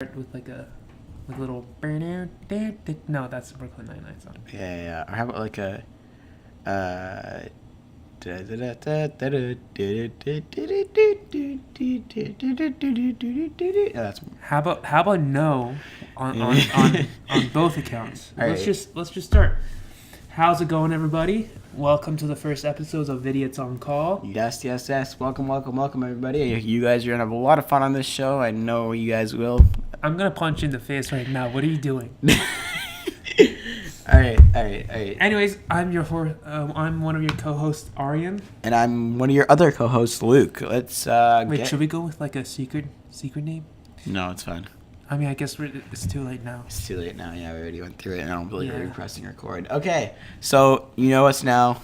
with like a little no, that's the Brooklyn Nine-Nine song. Yeah. Or how about like a that's How about no on both accounts? all Let's right. just start. How's it going, everybody? Welcome to the first episodes of Vidiots on Call. Yes. Welcome, everybody. You guys are gonna have a lot of fun on this show. I know you guys will. I'm gonna punch you in the face right now. What are you doing? All right. Anyways, I'm I'm one of your co-hosts, Aryan. And I'm one of your other co-hosts, Luke. Let's Wait, should we go with like a secret name? No, it's fine. I mean, I guess it's too late now. It's too late now. Yeah, we already went through it, and I don't believe we're pressing record. Okay, so you know us now,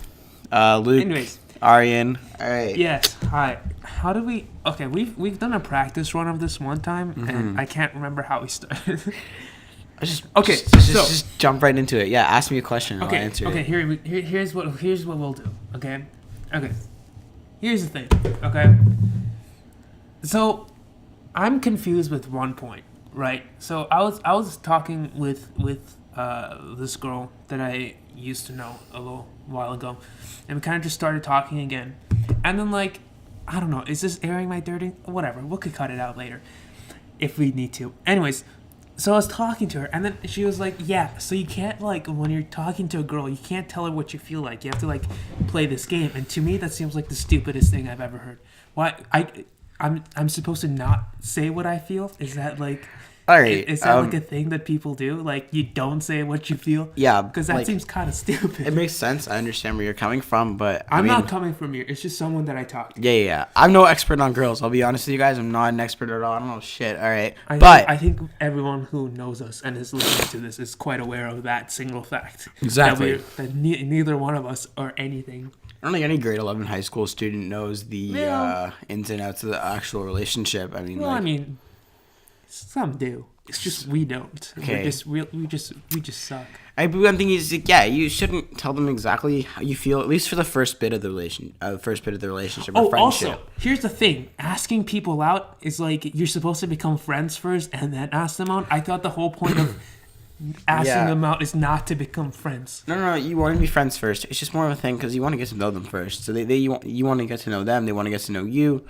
Luke. Anyways, Aryan. All right. Yes. Hi. How do we? Okay, we've done a practice run of this one time, and I can't remember how we started. Just jump right into it. Yeah, ask me a question. And I'll answer okay. it. Here's what we'll do. Okay. Here's the thing. Okay. So, I'm confused with one point. Right. So I was talking with this girl that I used to know a little while ago, and we kind of just started talking again, and then like, I don't know, is this airing my dirty? Whatever, we could cut it out later if we need to. Anyways, so I was talking to her, and then she was like, yeah, so you can't, like, when you're talking to a girl, you can't tell her what you feel like. You have to, like, play this game. And to me, that seems like the stupidest thing I've ever heard. Why? I'm supposed to not say what I feel? Is that, like... All right. Is that like a thing that people do? Like, you don't say what you feel? Yeah. Because that seems kind of stupid. It makes sense. I understand where you're coming from, but I'm not coming from you. It's just someone that I talk to. Yeah. I'm no expert on girls. I'll be honest with you guys. I'm not an expert at all. I don't know shit. All right. I think everyone who knows us and is listening to this is quite aware of that single fact. Exactly. That neither one of us are anything. I don't think any grade 11 high school student knows the ins and outs of the actual relationship. I mean, some do. It's just we don't. Okay. We just suck. One thing is, you shouldn't tell them exactly how you feel, at least for the first bit of the relationship or friendship. Also, here's the thing: asking people out is like you're supposed to become friends first and then ask them out. I thought the whole point of asking them out is not to become friends. No. You want to be friends first. It's just more of a thing because you want to get to know them first. So you want to get to know them. They want to get to know you.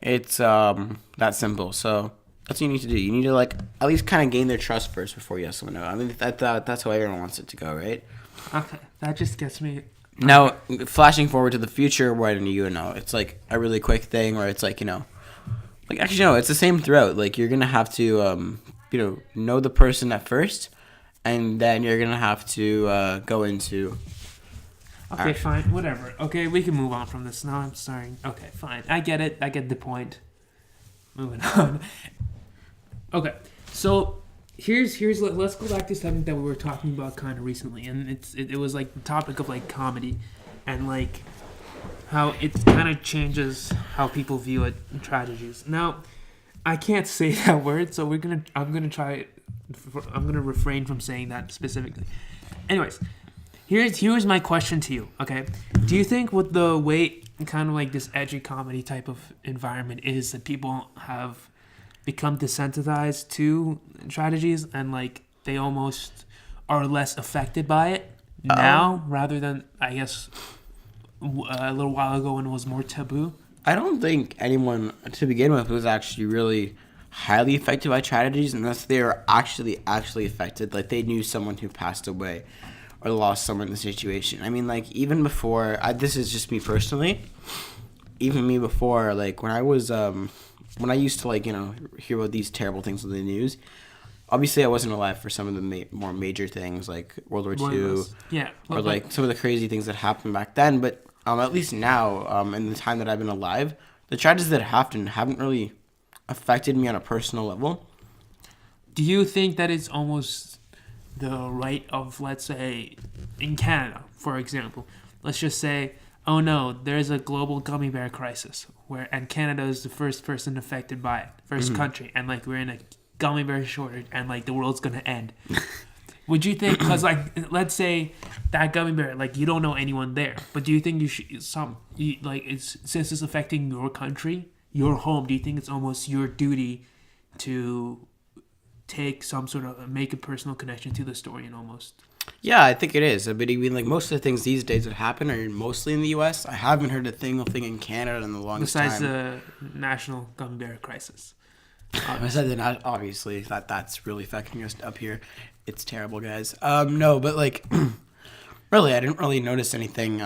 It's that simple. So. That's what you need to do. You need to, like, at least kind of gain their trust first before you ask someone out. I mean, that's how everyone wants it to go, right? Okay, that just gets me... Now, flashing forward to the future, when it's, like, a really quick thing where it's, like, like, actually, no, it's the same throughout. Like, you're going to have to, know the person at first, and then you're going to have to go into... Okay, fine, whatever. Okay, we can move on from this. Now I'm starting... Okay, fine. I get it. I get the point. Moving on. Okay, so here's let's go back to something that we were talking about kind of recently, and it was like the topic of like comedy, and like how it kind of changes how people view it in tragedies. Now, I can't say that word, so I'm gonna refrain from saying that specifically. Anyways, here's my question to you. Okay, do you think with the way kind of like this edgy comedy type of environment is that people have become desensitized to tragedies and like they almost are less affected by it now rather than I guess a little while ago when it was more taboo? I don't think anyone to begin with was actually really highly affected by tragedies unless they were actually affected, like they knew someone who passed away or lost someone in the situation. I mean, like, even before, this is just me personally, even me before, like, when I was, when I used to, like, hear about these terrible things on the news, obviously I wasn't alive for some of the more major things, like World War II, or, like, some of the crazy things that happened back then, but at least now, in the time that I've been alive, the tragedies that happened haven't really affected me on a personal level. Do you think that it's almost the right of, let's say, in Canada, for example, let's just say, oh no, there's a global gummy bear crisis, and Canada is the first person affected by it, first country, and like we're in a gummy bear shortage, and like the world's gonna end. Would you think, because like, let's say that gummy bear, like you don't know anyone there, but do you think since it's affecting your country, your home, do you think it's almost your duty to make a personal connection to the story and almost. Yeah, I think it is. I mean, like most of the things these days that happen are mostly in the U.S. I haven't heard a single thing in Canada in the longest Besides time. the national gummy bear crisis. Obviously, that's really affecting us up here. It's terrible, guys. No, but like, really, I didn't really notice anything.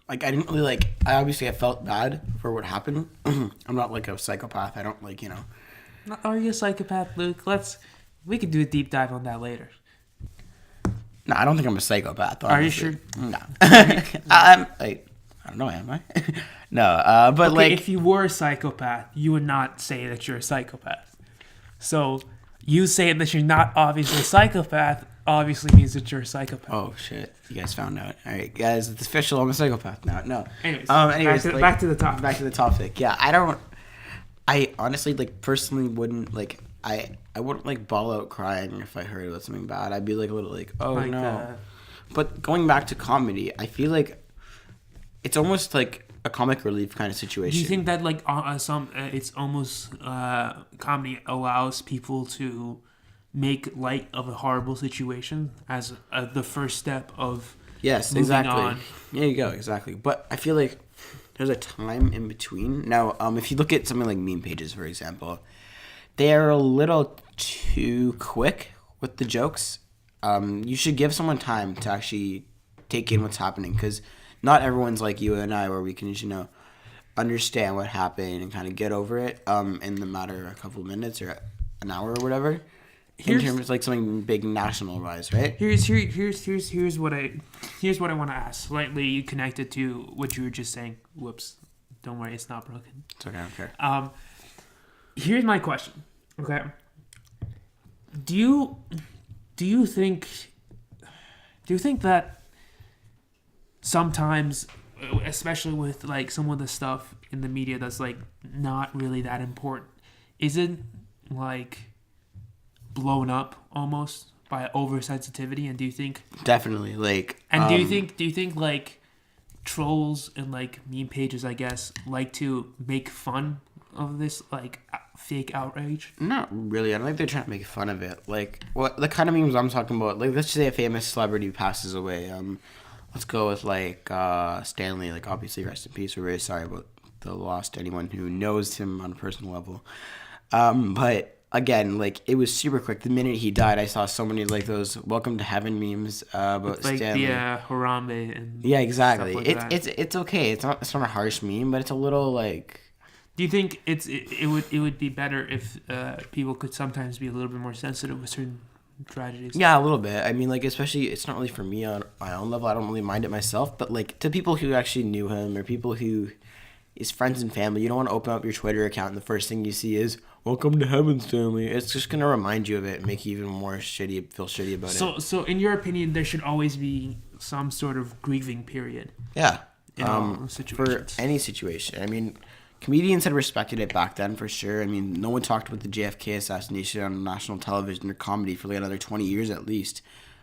Like I didn't really like. I felt bad for what happened. I'm not like a psychopath. I don't like Are you a psychopath, Luke? We could do a deep dive on that later. No, I don't think I'm a psychopath. Honestly. Are you sure? No. I don't know, am I? No, but okay, like... if you were a psychopath, you would not say that you're a psychopath. So, you saying that you're not obviously a psychopath obviously means that you're a psychopath. Oh, shit. You guys found out. All right, guys, it's official. I'm a psychopath now. No. Anyways, back to the topic. Back to the topic. Yeah, I honestly, like, personally wouldn't, like... I wouldn't like bawl out crying if I heard about something bad. I'd be like a little like, oh like, no. But going back to comedy, I feel like it's almost like a comic relief kind of situation. Do you think that like it's almost comedy allows people to make light of a horrible situation as the first step of moving on? There you go, exactly. But I feel like there's a time in between. Now, if you look at something like meme pages, for example, they're a little too quick with the jokes. You should give someone time to actually take in what's happening because not everyone's like you and I where we can, understand what happened and kind of get over it in the matter of a couple of minutes or an hour or whatever. In terms of like something big national wise, right? Here's what I want to ask. Slightly connected to what you were just saying. Whoops. Don't worry, it's not broken. It's okay, I don't care. Here's my question. Okay. Do you think that sometimes, especially with like some of the stuff in the media that's like not really that important, isn't like blown up almost by oversensitivity? And do you think definitely like and do you think like trolls and like meme pages, I guess, like to make fun of this like fake outrage? Not really. I don't think they're trying to make fun of it. Like what the kind of memes I'm talking about. Like let's say a famous celebrity passes away. Let's go with like Stanley. Like obviously rest in peace. We're very sorry about the loss to anyone who knows him on a personal level. But again, like it was super quick. The minute he died, I saw so many like those "Welcome to Heaven" memes about like Stanley. Like the Harambe and yeah, exactly. Stuff like it's okay. It's not a harsh meme, but it's a little like. Do you think it would be better if people could sometimes be a little bit more sensitive with certain tragedies? Yeah, a little bit. I mean, like, especially, it's not really for me on my own level. I don't really mind it myself. But, like, to people who actually knew him or people who is friends and family, you don't want to open up your Twitter account and the first thing you see is, "Welcome to Heaven, Stanley." It's just going to remind you of it and make you even more feel shitty about it. So, in your opinion, there should always be some sort of grieving period. Yeah. In all situations. For any situation. I mean... Comedians had respected it back then for sure. I mean, no one talked about the JFK assassination on national television or comedy for like another 20 years at least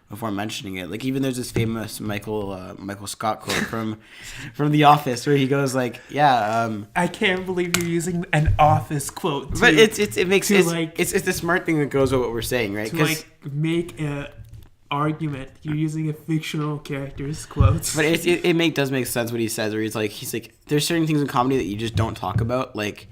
before mentioning it. Like even there's this famous Michael Scott quote from The Office where he goes like, "Yeah, I can't believe you're using an Office quote." But it's the smart thing that goes with what we're saying, right? To like make a argument, you're using a fictional character's quotes. But it does make sense what he says, where he's like there's certain things in comedy that you just don't talk about, like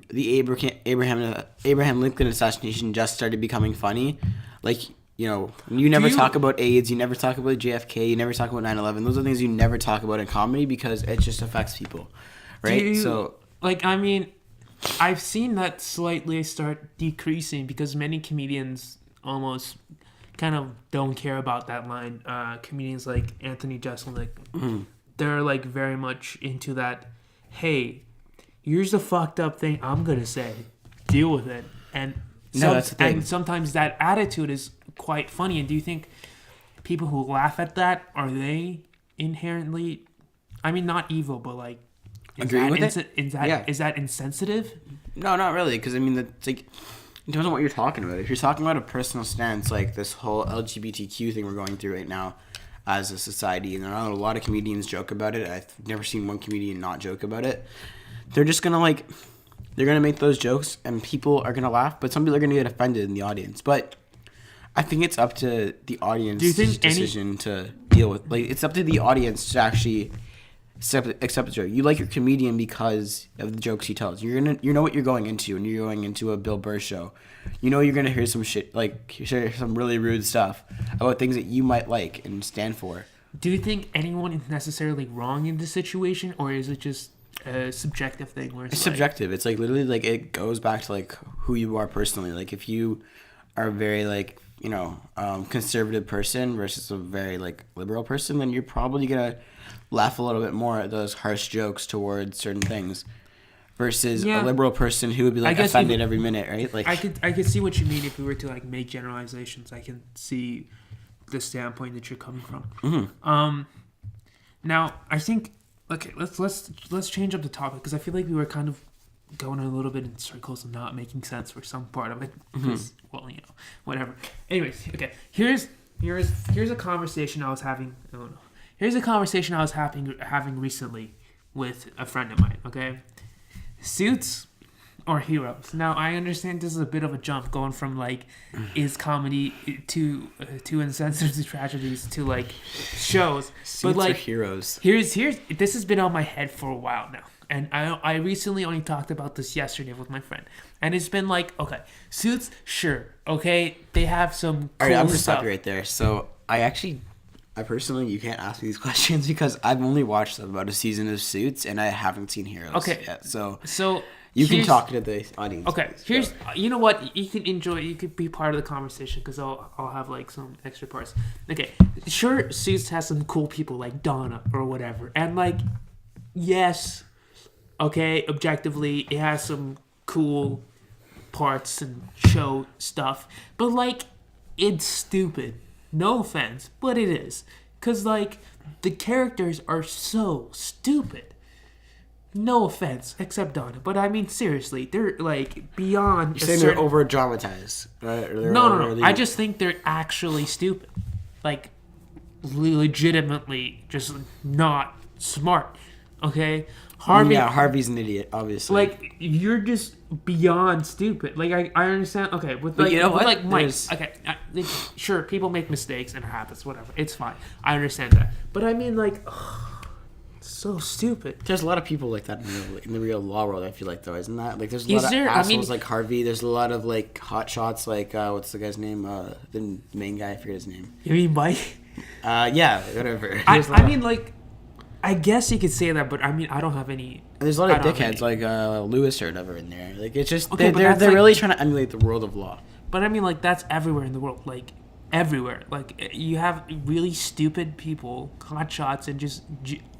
the Abraham Lincoln assassination just started becoming funny, like you never talk about AIDS, you never talk about JFK, you never talk about 9/11. Those are things you never talk about in comedy because it just affects people, right? So like I mean, I've seen that slightly start decreasing because many comedians almost kind of don't care about that line. Comedians like Anthony Jeselnik, they're like very much into that. Hey, here's the fucked up thing I'm gonna say. Deal with it. And that's the thing. And sometimes that attitude is quite funny. And do you think people who laugh at that are they inherently? I mean, not evil, but like, is that insensitive? No, not really. Because I mean, it's like. It depends on what you're talking about. If you're talking about a personal stance, like this whole LGBTQ thing we're going through right now as a society, and I know a lot of comedians joke about it. I've never seen one comedian not joke about it. They're just going to, like, they're gonna make those jokes, and people are gonna laugh, but some people are gonna get offended in the audience. But I think it's up to the audience's decision to deal with. Like, it's up to the audience to actually accept the joke. You like your comedian because of the jokes he tells. You know what you're going into, and you're going into a Bill Burr show. You know you're gonna hear some shit, like hear some really rude stuff about things that you might like and stand for. Do you think anyone is necessarily wrong in this situation, or is it just a subjective thing? Where it's subjective. It's like literally like it goes back to like who you are personally. Like if you are a very like conservative person versus a very like liberal person, then you're probably gonna laugh a little bit more at those harsh jokes towards certain things versus a liberal person who would be like offended every minute, right? Like I could see what you mean if we were to like make generalizations. I can see the standpoint that you're coming from. Mm-hmm. Now I think let's change up the topic because I feel like we were kind of going a little bit in circles and not making sense for some part of it. Because, whatever. Anyways, okay. Here's a conversation I was having. I don't know. Here's a conversation I was having recently with a friend of mine, okay? Suits or heroes? Now, I understand this is a bit of a jump going from, like, is comedy to insensitive to tragedies to, like, shows. Suits but, like, or heroes? Here's this has been on my head for a while now. And I recently only talked about this yesterday with my friend. And it's been like, okay, Suits, sure, okay? They have some cool All right, I'm going to stuff. stop you right there. So, I personally, you can't ask me these questions because I've only watched about a season of Suits and I haven't seen Heroes yet. So you can talk to the audience. Okay, you know what? You can enjoy. You could be part of the conversation because I'll have like some extra parts. Okay, sure, Suits has some cool people like Donna or whatever, and like, yes, okay, objectively, it has some cool parts and show stuff, but like, it's stupid. No offense, but it is. Because, like, the characters are so stupid. No offense, except Donna. But, I mean, seriously, they're, like, beyond... You're saying they're over-dramatized, right? No. I just think they're actually stupid. Like, legitimately just not smart. Okay? Harvey's an idiot, obviously. Like, you're just beyond stupid. Like, I understand. Okay, with like, you know what? Like Mike. Okay, sure, people make mistakes and it happens. Whatever, it's fine. I understand that. But I mean, like, so stupid. There's a lot of people like that in the real law world. I feel like, though, isn't that? Like, there's a lot of assholes like Harvey. There's a lot of like hot shots. Like, what's the guy's name? The main guy. I forget his name. You mean Mike? Yeah, whatever. I mean, like. I guess you could say that, but I mean, I don't have any... There's a lot of dickheads like Lewis or whatever in there. Like, it's just... Okay, they're like, really trying to emulate the world of law. But I mean, like, that's everywhere in the world. Like, everywhere. Like, you have really stupid people, hotshots, and just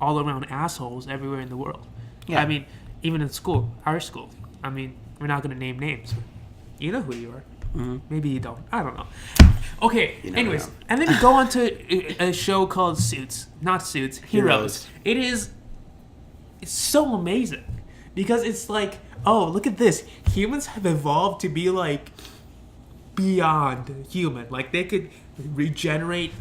all-around assholes everywhere in the world. Yeah. I mean, even in school, our school. I mean, we're not going to name names. You know who you are. Mm-hmm. Maybe you don't. I don't know. Okay, anyways. Know. And then we go on to a show called Suits. Not Suits, Heroes. It's so amazing. Because it's like, oh, look at this. Humans have evolved to be like beyond human. Like they could regenerate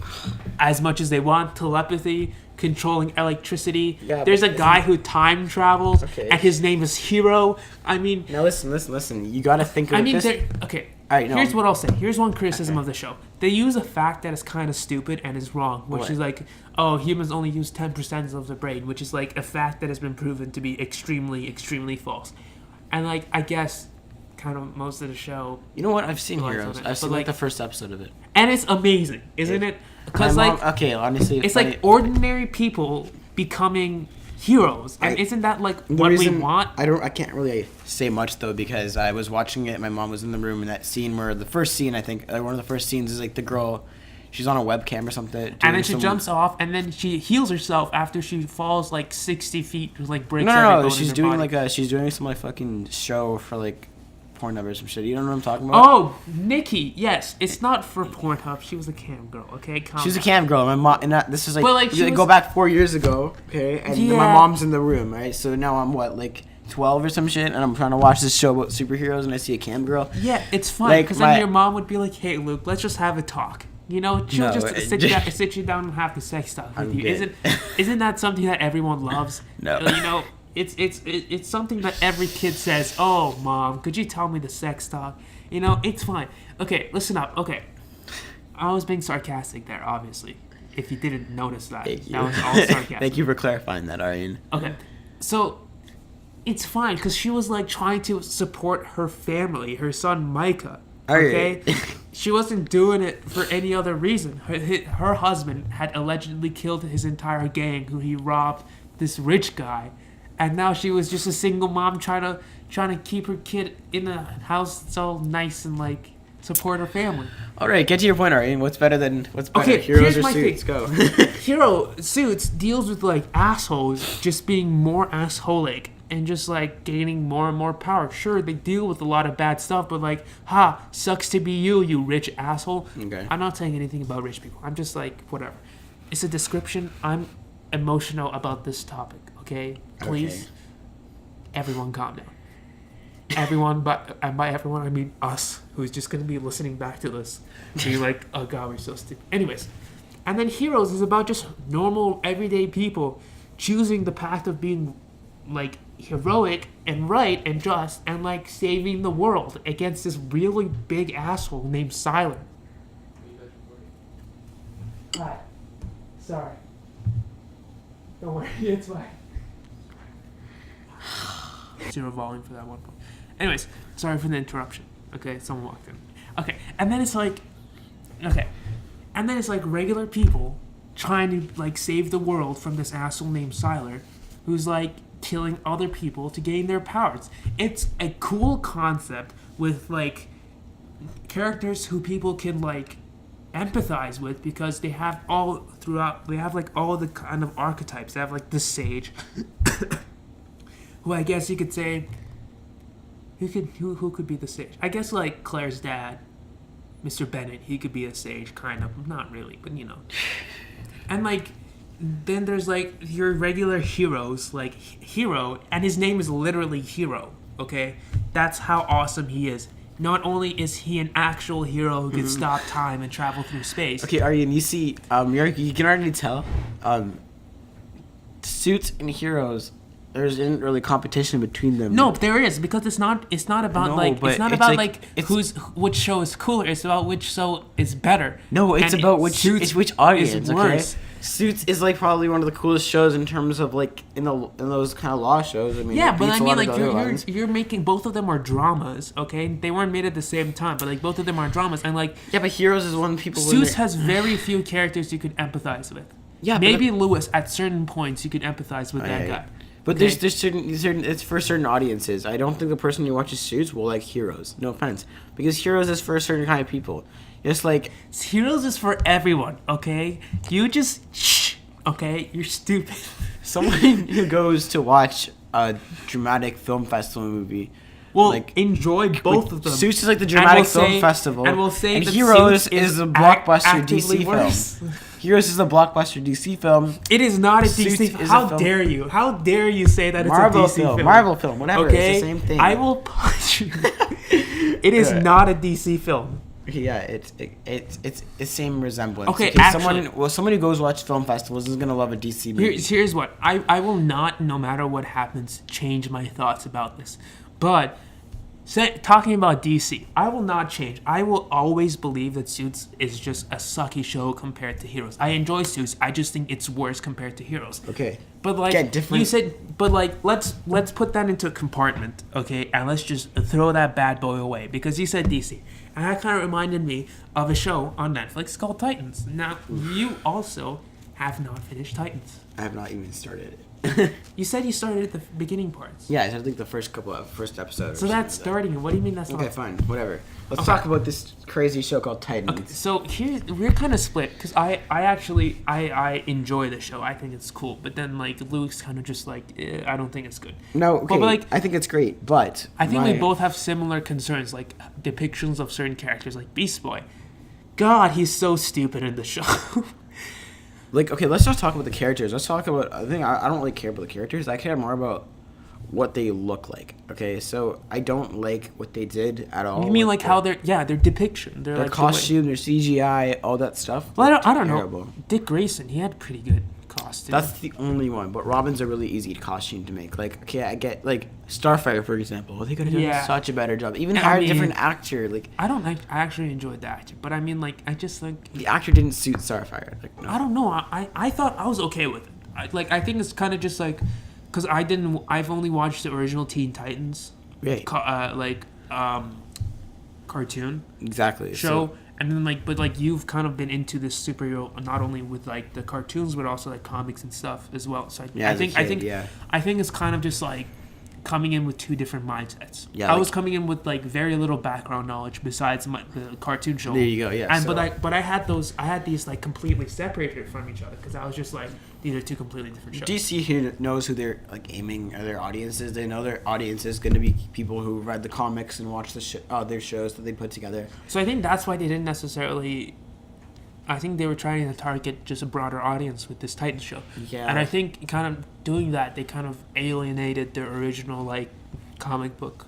as much as they want. Telepathy, controlling electricity. Yeah, there's a guy who time travels, and his name is Hero. I mean... Now listen. You gotta think of this. Okay. Right, here's what I'll say. Here's one criticism of the show. They use a fact that is kind of stupid and is wrong, which is like, oh, humans only use 10% of their brain, which is like a fact that has been proven to be extremely, extremely false. And like, I guess, kind of most of the show... You know what? I've seen Heroes. I've seen like the first episode of it. And it's amazing, isn't it? Because like... Okay, honestly... It's like ordinary people becoming... heroes, and isn't that like what we want? I can't really say much though because I was watching it. My mom was in the room, and that scene where the first scene, I think one of the first scenes is like the girl, she's on a webcam or something, and then she jumps off, and then she heals herself after she falls like 60 feet, like breaks. No, she's doing body. She's doing some like fucking show for like Pornhub or some shit. You don't know what I'm talking about? Oh, Nikki. Yes, it's not for Pornhub. She was a cam girl. Okay, she was a cam girl. My mom, and this is like, go back 4 years ago. Okay, and my mom's in the room, right? So now I'm like 12 or some shit, and I'm trying to watch this show about superheroes, and I see a cam girl. Yeah, it's fun because then your mom would be like, "Hey, Luke, let's just have a talk." You know, she'll sit you down and have the sex talk with you. Isn't that something that everyone loves? No. You know, It's something that every kid says. Oh, mom, could you tell me the sex talk? You know, it's fine. Okay, listen up. Okay, I was being sarcastic there, obviously. If you didn't notice that, Thank you. that was all sarcasm. Thank you for clarifying that, Aryan. Okay, so it's fine because she was like trying to support her family, her son Micah. Okay, she wasn't doing it for any other reason. Her husband had allegedly killed his entire gang, who he robbed this rich guy, and now she was just a single mom trying to keep her kid in a house that's all nice and like support her family. All right, get to your point, Aryan. What's better? Okay, Heroes here's or my Suits? thing. Go. Hero Suits deals with like assholes just being more assholic and just like gaining more and more power. Sure, they deal with a lot of bad stuff, but like, sucks to be you rich asshole. Okay. I'm not saying anything about rich people. I'm just like, whatever. It's a description. I'm emotional about this topic, okay? Please, Okay. Everyone calm down. Everyone, and by everyone, I mean us, who's just going to be listening back to this. Be like, oh god, we're so stupid. Anyways, and then Heroes is about just normal, everyday people choosing the path of being like heroic and right and just and like saving the world against this really big asshole named Siler. Hi. Sorry. Don't worry, it's fine. Zero volume for that one point. Anyways, sorry for the interruption. Okay, someone walked in. Okay, and then it's like, regular people trying to like save the world from this asshole named Siler, who's like killing other people to gain their powers. It's a cool concept with like characters who people can like empathize with because they have all the kind of archetypes. They have like the sage, who I guess you could say. Who could be the sage? I guess like Claire's dad, Mr. Bennett. He could be a sage, kind of. Not really, but you know. And like, then there's like your regular heroes, like Hero, and his name is literally Hero. Okay, that's how awesome he is. Not only is he an actual hero who can stop time and travel through space. Okay, Aryan, you see, you can already tell, Suits and Heroes. There isn't really competition between them. No, there is, because it's not about which show is cooler. It's about which show is better. No, it's and about which audience. Is worse. Okay? Suits is like probably one of the coolest shows in terms of like in those kind of law shows. I mean, yeah, but I mean like you're making, both of them are dramas. Okay, they weren't made at the same time, but like both of them are dramas, and like yeah, but Heroes is one people. Suits has very few characters you could empathize with. Yeah, maybe Lewis at certain points you could empathize with that guy. But okay. there's certain it's for certain audiences. I don't think the person who watches Suits will like Heroes. No offense, because Heroes is for a certain kind of people. It's like Heroes is for everyone. Okay, you just shh. Okay, you're stupid. Someone who goes to watch a dramatic film festival movie. Well, like, enjoy both of them. Suits is like the dramatic film festival, and we'll say that Heroes is a blockbuster DC film. Heroes is a blockbuster DC film. It is not a DC film. How dare you? How dare you say that Marvel it's a DC film? Marvel film, whatever. Okay? It's the same thing. I will punch you. It is not a DC film. Yeah, it's the same resemblance. Okay, actually, someone who goes watch film festivals is gonna love a DC movie. Here's what I will not, no matter what happens, change my thoughts about this. But talking about DC, I will not change. I will always believe that Suits is just a sucky show compared to Heroes. I enjoy Suits. I just think it's worse compared to Heroes. Okay. But like you said, but like let's put that into a compartment, okay? And let's just throw that bad boy away, because you said DC, and that kind of reminded me of a show on Netflix called Titans. Now you also have not finished Titans. I have not even started it. You said you started at the beginning parts. Yeah, I think the first episode. So that's starting it. What do you mean that's not? Okay, fine, whatever. Let's talk about this crazy show called Titans. Okay, so here we're kind of split, because I actually enjoy the show. I think it's cool, but then like Luke's kind of just like I don't think it's good. No, okay. But like I think it's great, but I think we both have similar concerns, like depictions of certain characters, like Beast Boy. God, he's so stupid in the show. Like, okay, let's just talk about the characters. Let's talk about, I don't really care about the characters. I care more about what they look like. Okay, so I don't like what they did at all. You mean like how their depiction, their like costume, their CGI, all that stuff. Well, I don't know. Dick Grayson, he had pretty good costume. That's the only one. But Robin's a really easy costume to make. Like, okay, I get like Starfire, for example. They could have done such a better job. Even hired a different actor. Like, I actually enjoyed the actor, but I mean, like, I just like the actor didn't suit Starfire. Like, no. I don't know. I thought I was okay with it. I think it's kind of just like, because I've only watched the original Teen Titans, Right. Cartoon Exactly. show, So, and then like, but like you've kind of been into this superhero not only with like the cartoons but also like comics and stuff as well. So I think it's kind of just like coming in with two different mindsets. Yeah, I was coming in with like very little background knowledge besides the cartoon show. There you go. Yeah. And but I had these like completely separated from each other because I was just like, these are two completely different shows. DC who knows who they're like aiming or their audience is. They know their audience is going to be people who read the comics and watch their shows that they put together. So I think that's why they didn't necessarily. I think they were trying to target just a broader audience with this Titan show. Yeah. And I think kind of doing that, they kind of alienated their original like comic book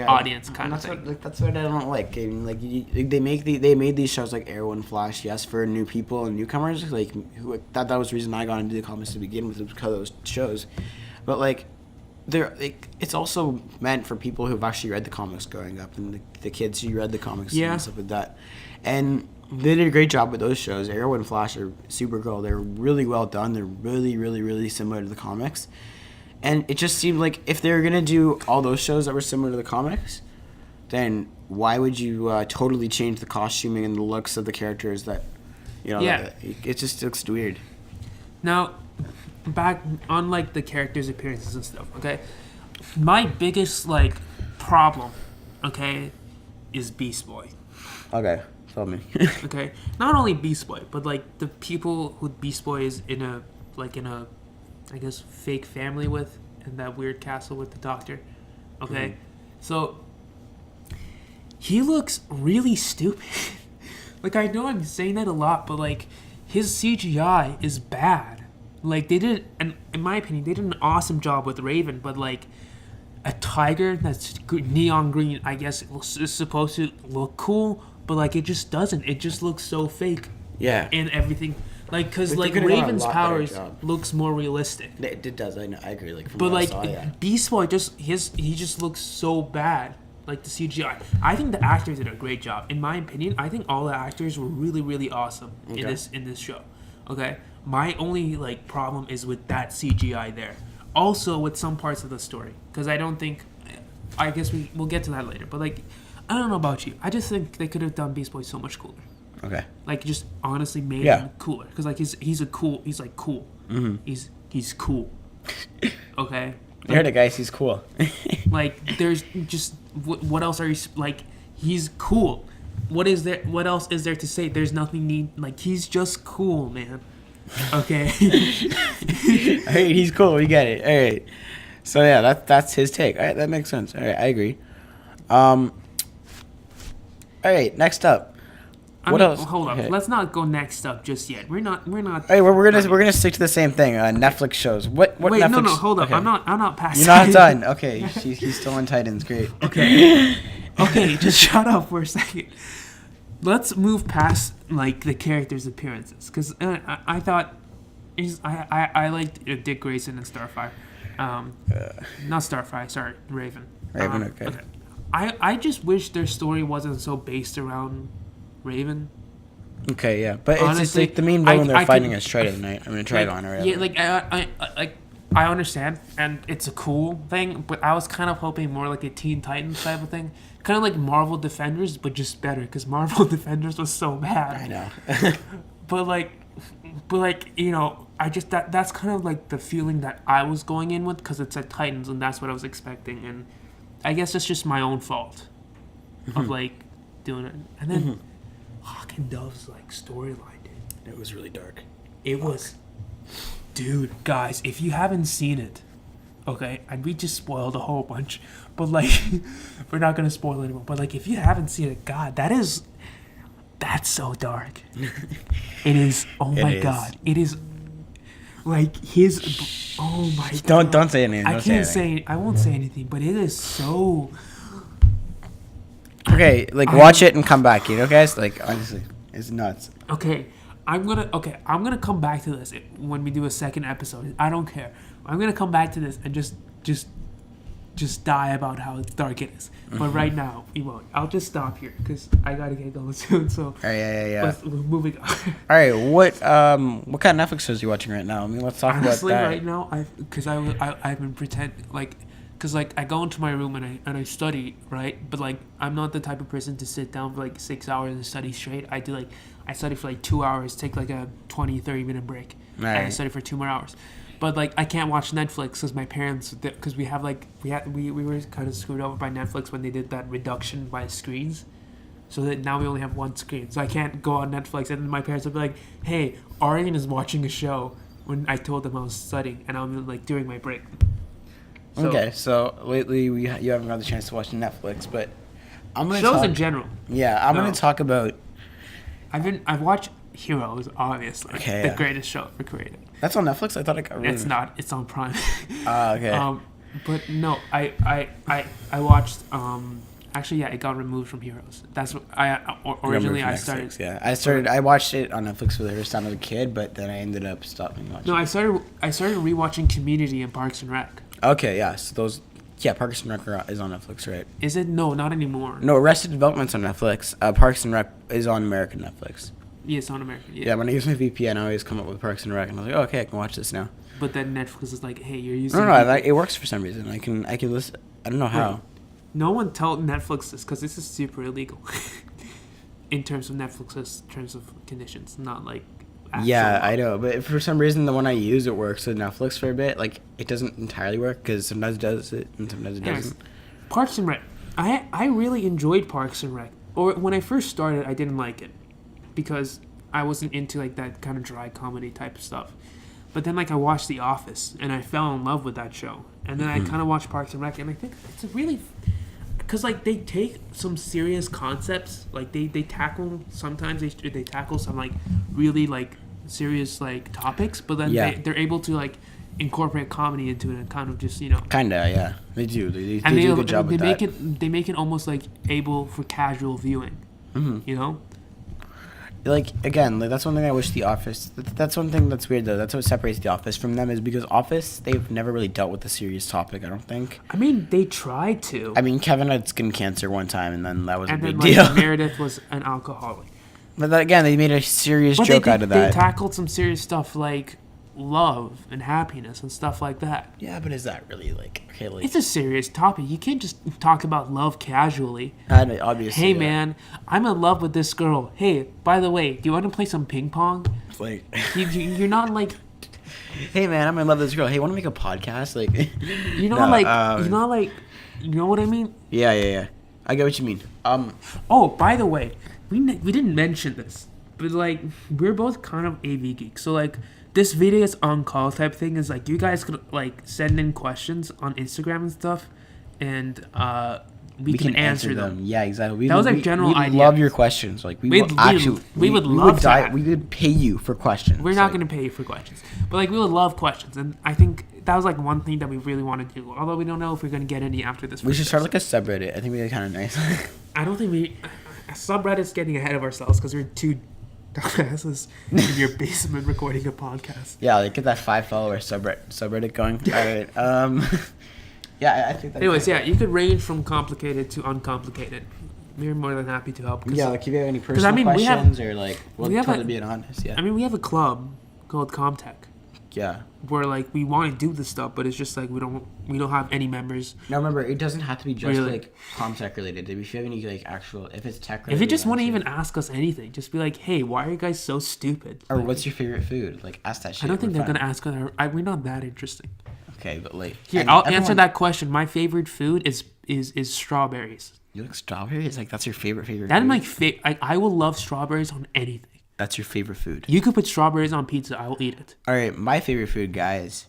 audience kind of thing. That's what I don't like. I mean, like they made these shows like Arrow and Flash, yes, for new people and newcomers. Like that was the reason I got into the comics to begin with, was because of those shows. But like, it's also meant for people who've actually read the comics growing up and the kids who read the comics and stuff like that. And they did a great job with those shows. Arrow and Flash or Supergirl, they're really well done. They're really, really, really similar to the comics. And it just seemed like if they were going to do all those shows that were similar to the comics, then why would you totally change the costuming and the looks of the characters that, it just looks weird. Now, back on like the characters' appearances and stuff, okay? My biggest like problem, okay, is Beast Boy. Okay. Tell me. Okay, not only Beast Boy, but like the people who Beast Boy is in a I guess fake family with, in that weird castle with the doctor. Okay, so he looks really stupid. Like, I know I'm saying that a lot, but like his CGI is bad. Like they did, and in my opinion, they did an awesome job with Raven, but like a tiger that's neon green, I guess is supposed to look cool. But, like, it just doesn't. It just looks so fake. Yeah. And everything. Like, because, like, Raven's powers looks more realistic. It does. I know. I agree. Like, from but, what like, I saw, Beast Boy, he just looks so bad. Like, the CGI. I think the actors did a great job. In my opinion, I think all the actors were really, really awesome in this show. Okay? My only, like, problem is with that CGI there. Also, with some parts of the story. Because I don't think... I guess we'll get to that later. But, like... I don't know about you. I just think they could have done Beast Boy so much cooler. Okay. Like, just honestly made him cooler. Because, like, he's cool. Mm-hmm. He's cool. Okay? You heard it, guys. He's cool. Like, there's just... What else are you... Like, he's cool. What else is there to say? There's nothing like, he's just cool, man. Okay? Hey, he's cool. We get it. All right. So, yeah, that's his take. All right, that makes sense. All right, I agree. All right, next up. What else? Hold up. Let's not go next up just yet. We're not. Hey, we're gonna stick to the same thing. Netflix shows. What? Wait, Netflix? no. Hold up. Okay. I'm not past. You're not done. Okay, he's still on Titans. Great. Okay. Okay, just shut up for a second. Let's move past like the characters' appearances, because I thought I liked Dick Grayson and Starfire. Not Starfire. Sorry, Raven. Raven. Okay. I just wish their story wasn't so based around Raven. Okay, yeah, but honestly, it's just like the main villain they're fighting is Triton, I mean, Triton, or whatever. Yeah, like I understand, and it's a cool thing, but I was kind of hoping more like a Teen Titans type of thing, kind of like Marvel Defenders, but just better, because Marvel Defenders was so bad. I know. but like I just that's kind of like the feeling that I was going in with, because it's at Titans, and that's what I was expecting, and I guess it's just my own fault of like doing it. And then Hawk and Dove's like storyline, dude. It was really dark. It was, dude, guys, if you haven't seen it, okay, and we just spoiled a whole bunch, but like we're not gonna spoil anymore. But like if you haven't seen it, God, that's so dark. It is. Oh my God, it is. Like his, oh my God! Don't say anything. I won't say anything. But it is so. Okay, like watch it and come back, guys. Like honestly, it's nuts. Okay, I'm gonna come back to this when we do a second episode. I don't care. I'm gonna come back to this and just die about how dark it is. But right now, we won't. I'll just stop here because I gotta get going soon. So All right, yeah. we're moving on. All right, what kind of Netflix shows are you watching right now? I mean, let's talk Honestly, about that. right now, I've been because I go into my room and I study, right? But like I'm not the type of person to sit down for like 6 hours and study straight. I study for like 2 hours, take like a 20-30 minute break, and I study for 2 more hours. But like I can't watch Netflix because my parents, because we were kind of screwed over by Netflix when they did that reduction by screens, so that now we only have one screen. So I can't go on Netflix, and then my parents would be like, "Hey, Arian is watching a show," when I told them I was studying and I'm like during my break. So, Okay, so lately you haven't had the chance to watch Netflix, but I'm gonna shows talk, in general. Yeah, I'm gonna talk about. I've watched Heroes, obviously, the greatest show ever created. That's on Netflix. I thought it got. It's not. It's on Prime. Okay. But no, I watched. Actually, yeah, it got removed from Heroes. That's what originally I started. Yeah, I watched it on Netflix for the first time as a kid, but then I ended up stopping watching. No, I started rewatching Community and Parks and Rec. Okay, yeah. So those. Yeah, Parks and Rec is on Netflix, right? Is it? No, not anymore. No, Arrested Development's on Netflix. Parks and Rec is on American Netflix. Yeah, it's on American. Yeah, when I use my VPN, I always come up with Parks and Rec, and I was like, oh, okay, I can watch this now. But then Netflix is like, hey, you're using. No, it works for some reason. I can listen. I don't know how. No one told Netflix this because this is super illegal. In terms of Netflix's terms of conditions, not like. Yeah, I know, but for some reason, the one I use, it works with Netflix for a bit. Like, it doesn't entirely work because sometimes it does it and sometimes it doesn't. Parks and Rec. I really enjoyed Parks and Rec. Or when I first started, I didn't like it because I wasn't into like that kind of dry comedy type of stuff. But then like I watched The Office and I fell in love with that show. And then I kind of watched Parks and Rec and I think it's a really... Because like they take some serious concepts, like they tackle, sometimes they tackle some like really like serious like topics, but then they're able to like incorporate comedy into it and kind of just, you know. Kinda, yeah. They do. They do a good job with that. They make it almost like able for casual viewing, you know? Like, again, like, that's one thing I wish The Office... That's one thing that's weird, though. That's what separates The Office from them, is because Office, they've never really dealt with a serious topic, I don't think. I mean, they tried to. I mean, Kevin had skin cancer one time, and then that was a big deal. And Meredith was an alcoholic. But then, again, they made a serious joke out of that. They tackled some serious stuff, like love and happiness and stuff like that. Yeah, but is that really, like... Okay, like... It's a serious topic. You can't just talk about love casually. Obviously, hey, man, I'm in love with this girl. Hey, by the way, do you want to play some ping pong? Like... You're not, like... Hey, man, I'm in love with this girl. Hey, want to make a podcast? Like... You know what I mean? Yeah. I get what you mean. Oh, by the way, we didn't mention this, but, like, we're both kind of AV geeks. So, like... This video is on call type thing is like you guys could like send in questions on Instagram and stuff, and we can answer them. Yeah, exactly. That was our general idea. We love your questions. Like we would love that. We would pay you for questions. We're not going to pay you for questions, but like we would love questions, and I think that was like one thing that we really want to do. Although we don't know if we're going to get any after this. We should start like a subreddit. I think we'd be kind of nice. I don't think subreddit's getting ahead of ourselves because we're too dumbasses in your basement recording a podcast. Yeah, like get that 5-follower subreddit going. All right. Yeah, I think that. Anyways, yeah, you could range from complicated to uncomplicated. We're more than happy to help. Yeah, like if you have any personal questions or like, we'll totally be honest. Yeah. I mean, we have a club called Comtech. Yeah. Where like we want to do this stuff, but it's just like we don't have any members. Now remember, it doesn't have to be just like Comtech related. If you have any like actual, if it's tech related. If you just want to even ask us anything, just be like, hey, why are you guys so stupid? Or like, what's your favorite food? Like ask that shit. I don't think they're gonna ask us. We're not that interesting. Okay, but like here, I'll answer that question. My favorite food is strawberries. You like strawberries? Like that's your favorite food? That's my favorite. I will love strawberries on anything. That's your favorite food. You could put strawberries on pizza. I will eat it. All right, my favorite food, guys.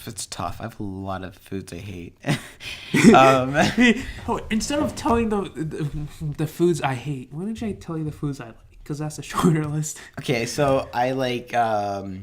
It's tough. I have a lot of foods I hate. Instead of telling the foods I hate, why don't I tell you the foods I like? Because that's a shorter list. Okay, so I like. You know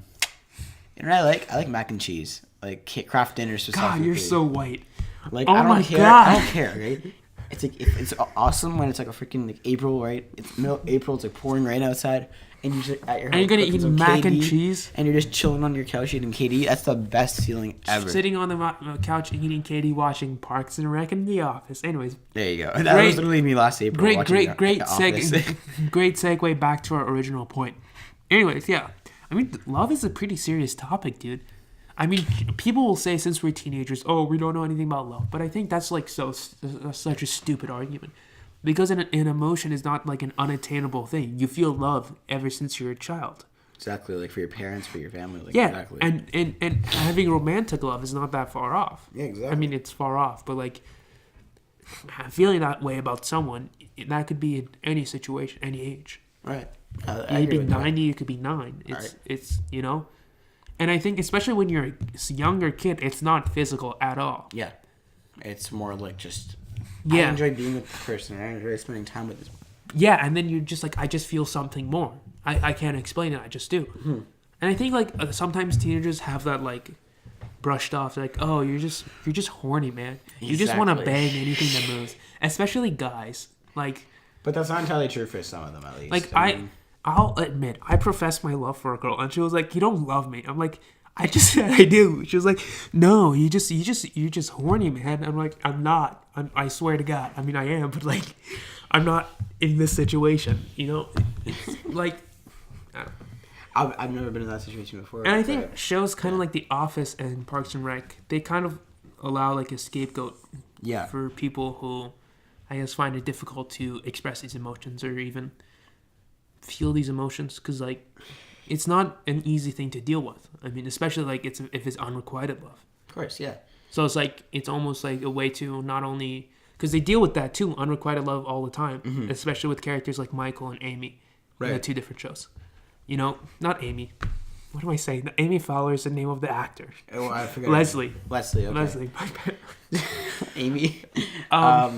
what I like? I like mac and cheese. Like Kraft dinners. God, you're so white. Like oh I don't my care. God. I don't care, right? It's like it's awesome when it's like a freaking like April, right? It's middle April. It's like pouring rain outside, and you're just at your house. And you're gonna cooking eat some mac and KD, cheese. and you're just chilling on your couch eating KD. That's the best feeling ever. Sitting on the couch eating KD, watching Parks and Rec and The Office. Anyways, There you go. That was literally me last April. great Office. great segue back to our original point. Anyways, yeah, I mean, love is a pretty serious topic, dude. I mean, people will say since we're teenagers, oh, we don't know anything about love, but I think that's like such a stupid argument, because an emotion is not like an unattainable thing. You feel love ever since you're a child. Exactly, like for your parents, for your family. Like, Yeah, exactly. and having romantic love is not that far off. Yeah, exactly. I mean, it's far off, but like feeling that way about someone, that could be in any situation, any age. Right. You could be 90, you could be 9. It's you know, and I think especially when you're a younger kid, it's not physical at all. Yeah, it's more like just. Yeah. I enjoy being with this person. I enjoy spending time with this. Yeah, and then you're just like, I just feel something more. I can't explain it. I just do. Mm-hmm. And I think like sometimes teenagers have that like brushed off. They're like, oh, you're just horny, man. You just want to bang anything that moves. Especially guys. Like. But that's not entirely true for some of them, at least. Like I'll admit, I professed my love for a girl, and she was like, "You don't love me." I'm like, "I just said I do." She was like, "No, you're just horny, man." I'm like, "I'm not. I swear to God. I mean, I am, but like, I'm not in this situation. You know, it's like." I've never been in that situation before. And I think shows kind of like The Office and Parks and Rec, they kind of allow like a scapegoat for people who, I guess, find it difficult to express these emotions or even feel these emotions, because like it's not an easy thing to deal with. I mean, especially like if it's unrequited love. Of course, yeah. So it's like it's almost like a way to not only, because they deal with that too, unrequited love all the time, especially with characters like Michael and Amy in the 2 different shows. You know, not Amy. What am I saying? Amy Fowler is the name of the actor. Oh, I forgot. Leslie. Okay. Leslie. Amy.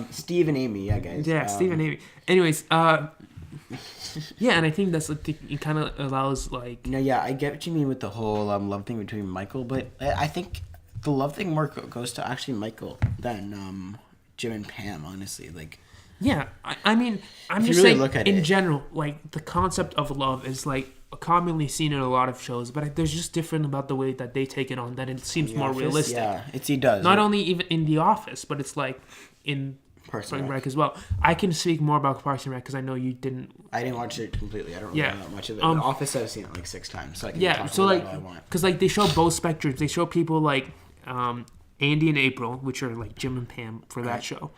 Steve and Amy, yeah, guys. Yeah, Steve and Amy. Anyways, yeah, and I think that's like it kind of allows like. No, yeah, I get what you mean with the whole love thing between Michael, but I think the love thing more goes to actually Michael than Jim and Pam. Honestly, like. Yeah, I mean, I'm just saying in general, like the concept of love is like commonly seen in a lot of shows, but there's just different about the way that they take it on, that it seems more realistic. Yeah, he does. Not only even in The Office, but it's like in Parks and Rec as well. I can speak more about Parks and Rec because I know you didn't. I didn't watch it completely. I don't remember that much of it. The Office, I've seen it like 6 times, so I can talk about it all I want. Because like they show both spectrums. They show people like Andy and April, which are like Jim and Pam for that show.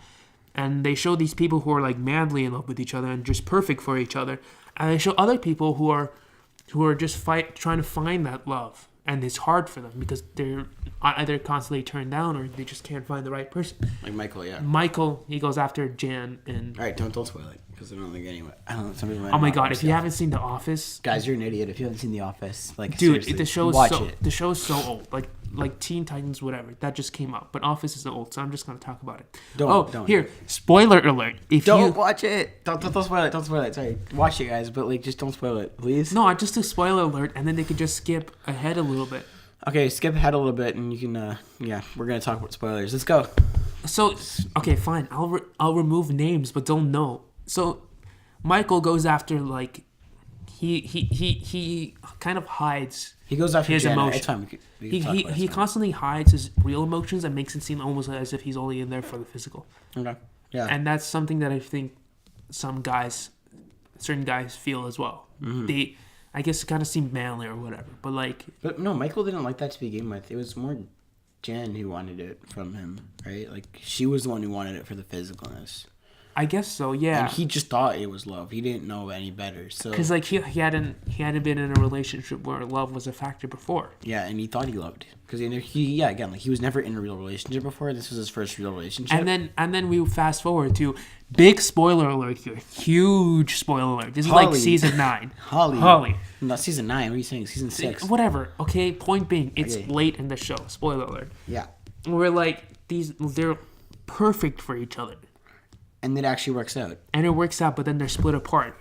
And they show these people who are like madly in love with each other and just perfect for each other. And they show other people who are just trying to find that love, and it's hard for them because they're either constantly turned down or they just can't find the right person. Like Michael, yeah. Michael, he goes after Jan and. All right, don't spoil it because I don't think anyone. I don't know. Some people oh my God! If you haven't seen The Office, guys, you're an idiot. If you haven't seen The Office, like dude, seriously, the show is watch it. The show is so old. Like Teen Titans, whatever. That just came out. But Office is old, so I'm just going to talk about it. Don't. Here, spoiler alert. Don't watch it. Don't spoil it. Don't spoil it. Sorry. Watch it, guys, but like just don't spoil it, please. No, I just do spoiler alert, and then they could just skip ahead a little bit. Okay, skip ahead a little bit, and you can, we're going to talk about spoilers. Let's go. So, okay, fine. I'll remove names, but don't know. So, Michael goes after, like, he kind of hides. He goes after his emotions. It's fine. He constantly hides his real emotions and makes it seem almost as if he's only in there for the physical. Okay. Yeah. And that's something that I think certain guys feel as well. Mm-hmm. I guess it kind of seemed manly or whatever, but like. But no, Michael didn't like that to begin with. It was more Jen who wanted it from him, right? Like she was the one who wanted it for the physicalness. I guess so, yeah. And he just thought it was love. He didn't know any better. So because like he hadn't been in a relationship where love was a factor before. Yeah, and he thought he loved because he was never in a real relationship before. This was his first real relationship. And then we fast forward to big spoiler alert here, huge spoiler alert. This is like season 9. Holly. Not season 9. What are you saying? Season 6. Whatever. Okay. Point being, it's late in the show. Spoiler alert. Yeah. We're like they're perfect for each other. And it actually works out. And it works out, but then they're split apart.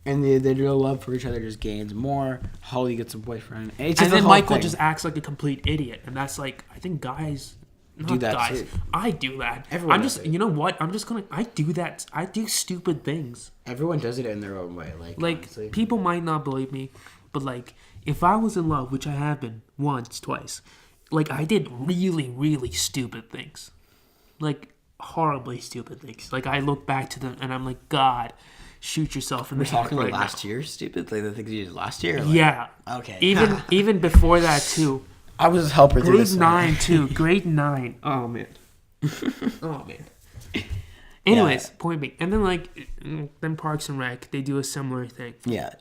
And their real love for each other just gains more. Holly gets a boyfriend. And then Michael just acts like a complete idiot. And that's like, I think guys do that too. I do that. Everyone I'm does just, it. you know what? I do that. I do stupid things. Everyone does it in their own way. Like honestly. People might not believe me, but like, if I was in love, which I have been once, twice, like I did really, really stupid things, like horribly stupid things. Like I look back to them and I'm like, God, shoot yourself in the We're head talking right about last now. year, stupid. Like the things you did last year. Like, Yeah. Okay. Even before that too. I was a helper through Grade this. 9 too. Grade 9. Oh man. Oh man. Anyways, point being, and then like, then Parks and Rec, they do a similar thing Yeah.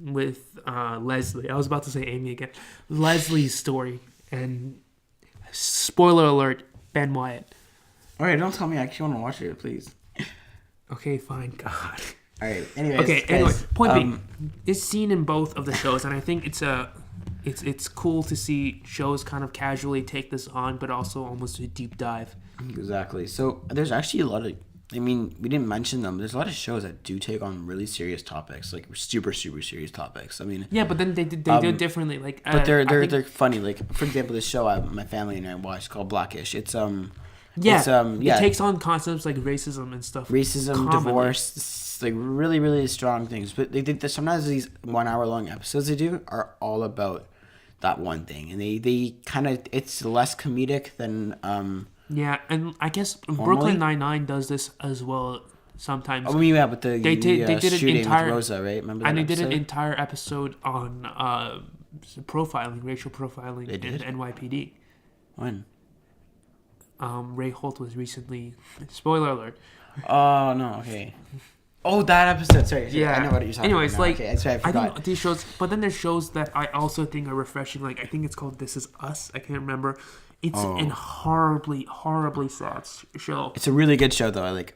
with Leslie. I was about to say Amy again. Leslie's story, and spoiler alert, Ben Wyatt. All right, don't tell me. I actually want to watch it, please. Okay, fine. God. All right. Anyways. Okay. Guys, Anyway, point being, it's seen in both of the shows, and I think it's cool to see shows kind of casually take this on, but also almost a deep dive. Exactly. So there's actually a lot of. I mean, we didn't mention them. There's a lot of shows that do take on really serious topics, like super, super serious topics. I mean, Yeah, but then they do it differently. Like, but they're think, funny. Like for example, this show my family and I watched called Blackish. It's it takes on concepts like racism and stuff. racism, commonly. divorce, like really, really strong things. But they sometimes these 1 hour long episodes they do are all about that one thing, and they kind of it's less comedic than Yeah, and I guess Normally? Brooklyn Nine-Nine does this as well sometimes. Oh, yeah, but they did an shooting entire with Rosa, right? Remember that and they episode? did an entire episode on profiling, racial profiling They did? in NYPD. When? Ray Holt was recently. Spoiler alert. Oh no, okay. Oh, that episode. Sorry. Yeah. I know what you're talking Anyways, about. Now. like, Okay, that's right. I I forgot. think these shows, but then there's shows that I also think are refreshing. Like, I think it's called This Is Us. I can't remember. It's an horribly, horribly sad show. It's a really good show, though. I like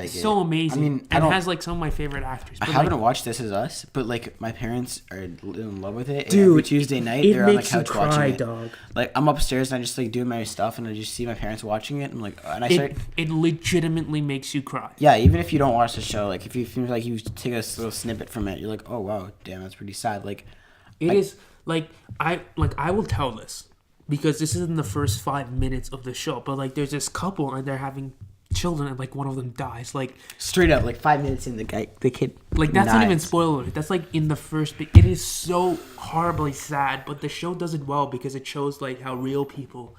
So amazing. I mean, and it has like some of my favorite actors. I But haven't like, watched This Is Us, but like my parents are in love with it. And Dude, every Tuesday night it they're on the makes you couch cry, watching it. dog. Like I'm upstairs and I just like doing my stuff and I just see my parents watching it. And I'm like, and I start. It legitimately makes you cry. Yeah, even if you don't watch the show, like if you feel like you take a little snippet from it, you're like, oh wow, damn, that's pretty sad. Like, It is like I will tell this because this is in the first 5 minutes of the show. But like, there's this couple and they're having children and like one of them dies. Like straight up, like 5 minutes in, the kid. Like that's not even spoiler. That's like in the first. It is so horribly sad, but the show does it well because it shows like how real people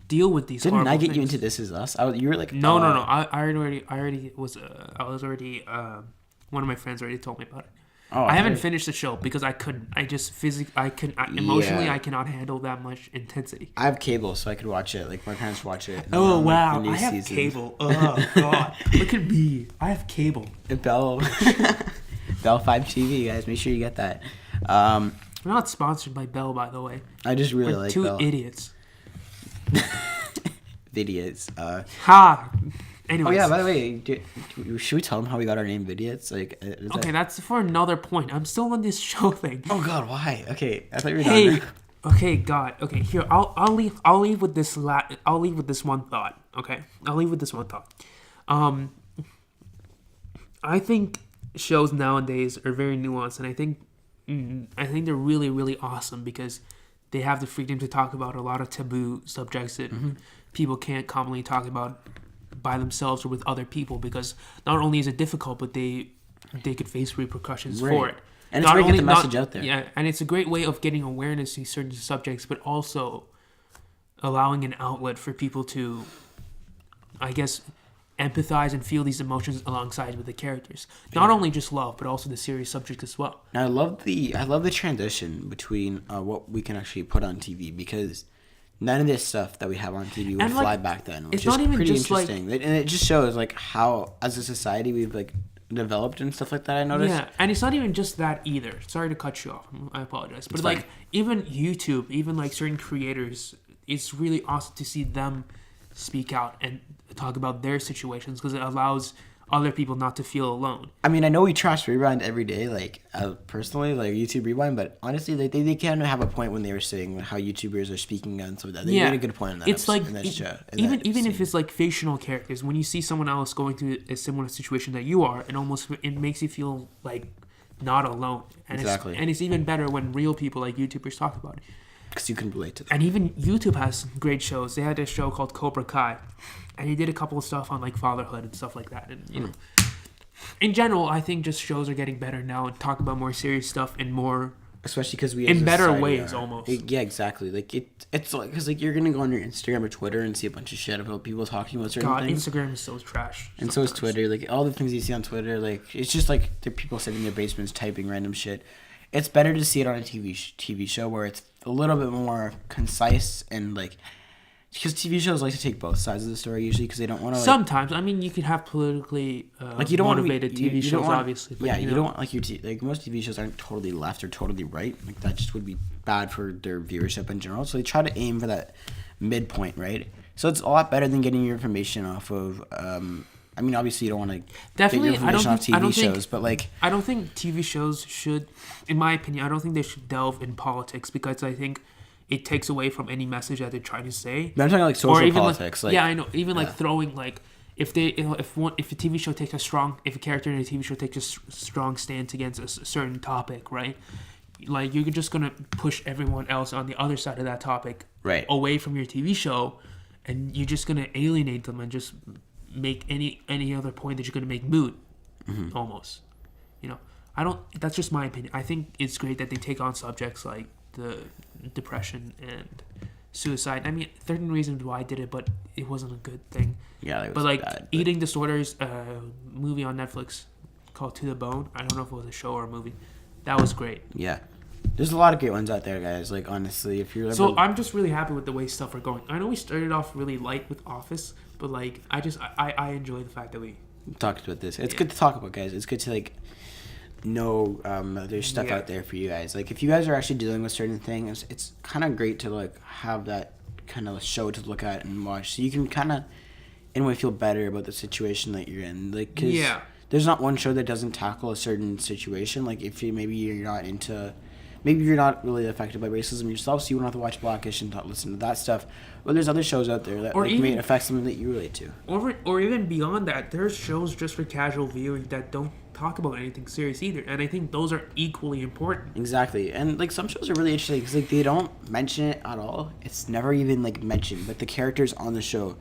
deal with these. Didn't I get things. you into This Is Us? You were like, No. I already was. I was already. One of my friends already told me about it. Oh, I haven't finished the show because I couldn't. I just emotionally, I cannot handle that much intensity. I have cable, so I could watch it. Like my parents watch it. Oh like, wow! the new I have season. cable. Oh god! Look at me. I have cable. Bell 5 TV, guys. Make sure you get that. We're not sponsored by Bell, by the way. I just really We're like two Bell. idiots. Vidiots. Ha! Anyways. Oh yeah. By the way, should we tell them how we got our name Vidiots? Like, Okay, that's for another point. I'm still on this show thing. Oh God, why? Okay, I thought you were Hey, done. okay, God. Okay, here I'll leave with this I'll leave with this one thought. Okay, I'll leave with this one thought. I think shows nowadays are very nuanced, and I think they're really, really awesome because they have the freedom to talk about a lot of taboo subjects that people can't commonly talk about by themselves or with other people because not only is it difficult, but they could face repercussions for it. And it's great to get the message out there. Yeah, and it's a great way of getting awareness to certain subjects, but also allowing an outlet for people to, I guess, empathize and feel these emotions alongside with the characters. Not only just love, but also the serious subject as well. Now, I love the transition between what we can actually put on TV because none of this stuff that we have on TV would And, fly back then, which it's is not even pretty just, like- interesting. And it just shows like how, as a society, we've like developed and stuff like that. I noticed. Yeah, and it's not even just that either. Sorry to cut you off. I apologize. But It's like fine. even YouTube, even like certain creators, it's really awesome to see them speak out and talk about their situations because it allows other people not to feel alone. I mean, I know we trash Rewind every day, like personally, like YouTube Rewind, but honestly, like they kind of have a point when they were saying how YouTubers are speaking and stuff like that. They made a good point in that. It's like in that show, even if it's like fictional characters, when you see someone else going through a similar situation that you are, it makes you feel like not alone. And Exactly. It's even better when real people like YouTubers talk about it. because you can relate to them. And even YouTube has great shows. They had a show called Cobra Kai, and he did a couple of stuff on like fatherhood and stuff like that. And you know, in general, I think just shows are getting better now and talk about more serious stuff and more, especially because we in better ways almost. Yeah, exactly. Like it's like because like you're gonna go on your Instagram or Twitter and see a bunch of shit about people talking about certain things. Instagram is so trash. And so is Twitter. Like all the things you see on Twitter, like it's just like the people sitting in their basements typing random shit. It's better to see it on a TV show where it's a little bit more concise and like, because TV shows like to take both sides of the story usually because they don't want to. Sometimes, I mean, you can have politically like you don't motivated TV shows, obviously. But, you don't want like like most TV shows aren't totally left or totally right. Like that just would be bad for their viewership in general. So they try to aim for that midpoint, right? So it's a lot better than getting your information off of. I mean, obviously, you don't want to definitely get your information off TV shows, but like I don't think TV shows should, in my opinion, I don't think they should delve in politics because I think it takes away from any message that they're trying to say. But I'm talking like social politics. Like, yeah, I know. Even like throwing like if a TV show takes if a character in a TV show takes a strong stance against a certain topic, right? Like you're just gonna push everyone else on the other side of that topic away from your TV show, and you're just gonna alienate them and just make any other point that you're going to make moot, almost. You know, that's just my opinion. I think it's great that they take on subjects like the depression and suicide. I mean, 13 Reasons Why did it, but it wasn't a good thing. Yeah, it was but like bad, Eating Disorders, movie on Netflix called To the Bone. I don't know if it was a show or a movie. That was great. Yeah. There's a lot of great ones out there, guys. Like, honestly, if you're ever... So, I'm just really happy with the way stuff are going. I know we started off really light with Office, but, like, I enjoy the fact that we... talked about this. It's good to talk about, guys. It's good to, like, know there's stuff out there for you guys. Like, if you guys are actually dealing with certain things, it's kind of great to, like, have that kind of show to look at and watch. So you can kind of, in a way, feel better about the situation that you're in. Like, cause there's not one show that doesn't tackle a certain situation. Like, if maybe you're not really affected by racism yourself, so you won't have to watch Blackish and not listen to that stuff. But there's other shows out there that may affect something that you relate to. Or even beyond that, there's shows just for casual viewing that don't talk about anything serious either. And I think those are equally important. Exactly. And, like, some shows are really interesting because, like, they don't mention it at all. It's never even, like, mentioned. But the characters on the show